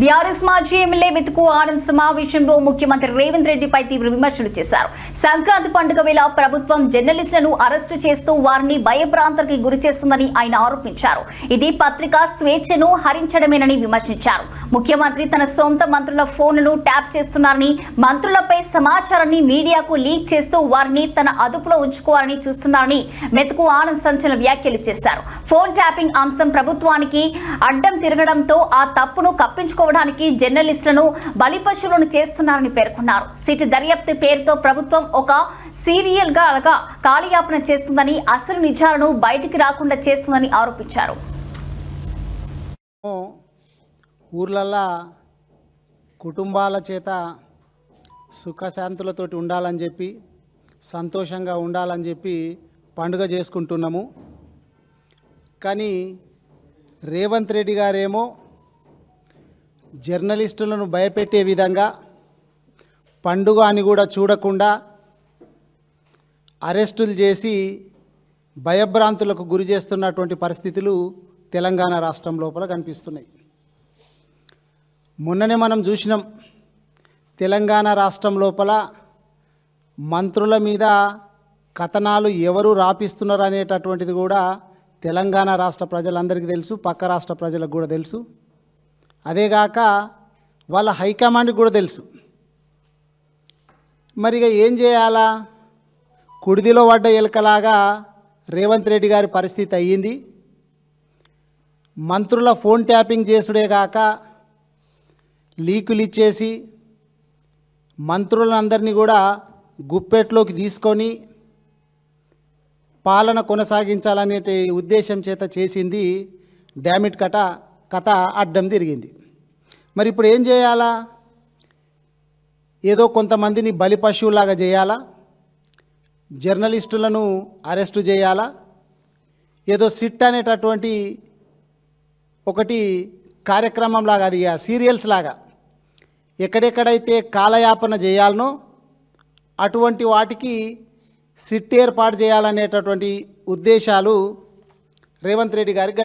BRS మాజీ MLA మెతుకు ఆనంద్ సమావేశంలో ముఖ్యమంత్రి రేవంత్ రెడ్డిపై తీవ్ర విమర్శలు చేశారు. సంక్రాంతి పండుగ వేళ ప్రభుత్వం జర్నలిస్టులను అరెస్టు చేస్తూ వారిని భయభ్రాంతులకు గురి చేస్తుందని ఆయన ఆరోపించారు. ఇది పత్రికా స్వేచ్ఛను హరించడమేనని విమర్శించారు. ముఖ్యమంత్రి తన సొంత మంత్రుల ఫోన్లను ట్యాప్ చేస్తున్నారని, మంత్రులపై సమాచారాన్ని మీడియాకు లీక్ చేస్తూ వారిని తన అదుపులో ఉంచుకోవాలని చూస్తున్నారని మెతుకు ఆనంద్ సంచలన వ్యాఖ్యలు చేశారు. ఫోన్ ట్యాపింగ్ అంశం ప్రభుత్వానికి అడ్డం తిరగడంతో ఆ తప్పును కప్పించుకోవడానికి జర్నలిస్టులను బలిపశువులను చేస్తున్నారని పేర్కొన్నారు. సిట్ దర్యాప్తు పేరుతో ప్రభుత్వం ఒక సీరియల్ గా కాలయాపన చేస్తుందని, అసలు నిజాలను బయటికి రాకుండా చేస్తుందని ఆరోపించారు. ఊర్లల్లా కుటుంబాల చేత సుఖశాంతులతోటి ఉండాలని చెప్పి, సంతోషంగా ఉండాలని చెప్పి పండుగ చేసుకుంటున్నాము. కానీ రేవంత్ రెడ్డి గారేమో జర్నలిస్టులను భయపెట్టే విధంగా పండుగ అని కూడా చూడకుండా అరెస్టులు చేసి భయభ్రాంతులకు గురి చేస్తున్నటువంటి పరిస్థితులు తెలంగాణ రాష్ట్రం లోపల కనిపిస్తున్నాయి. మొన్ననే మనం చూసినాం, తెలంగాణ రాష్ట్రం లోపల మంత్రుల మీద కథనాలు ఎవరు రాపిస్తున్నారు అనేటటువంటిది కూడా తెలంగాణ రాష్ట్ర ప్రజలందరికీ తెలుసు, పక్క రాష్ట్ర ప్రజలకు కూడా తెలుసు. అదేగాక వాళ్ళ హైకమాండ్కి కూడా తెలుసు. మరిగా ఏం చేయాలా? కుడిదిలో పడ్డ ఎలుకలాగా రేవంత్ రెడ్డి గారి పరిస్థితి అయ్యింది. మంత్రుల ఫోన్ ట్యాపింగ్ చేసుడే కాక లీకులు ఇచ్చేసి మంత్రులందరినీ కూడా గుప్పెట్లోకి తీసుకొని పాలన కొనసాగించాలనే ఉద్దేశం చేత చేసింది డామిట్ కథ అడ్డం తిరిగింది. మరి ఇప్పుడు ఏం చేయాలా? ఏదో కొంతమందిని బలి పశువులాగా చేయాలా? జర్నలిస్టులను అరెస్టు చేయాలా? ఏదో సిట్ అనేటటువంటి ఒకటి కార్యక్రమం లాగా, అది సీరియల్స్ లాగా ఎక్కడెక్కడైతే కాలయాపన చేయాలనో అటువంటి వాటికి సిట్ ఏర్పాటు చేయాలనేటటువంటి ఉద్దేశాలు రేవంత్ రెడ్డి గారికి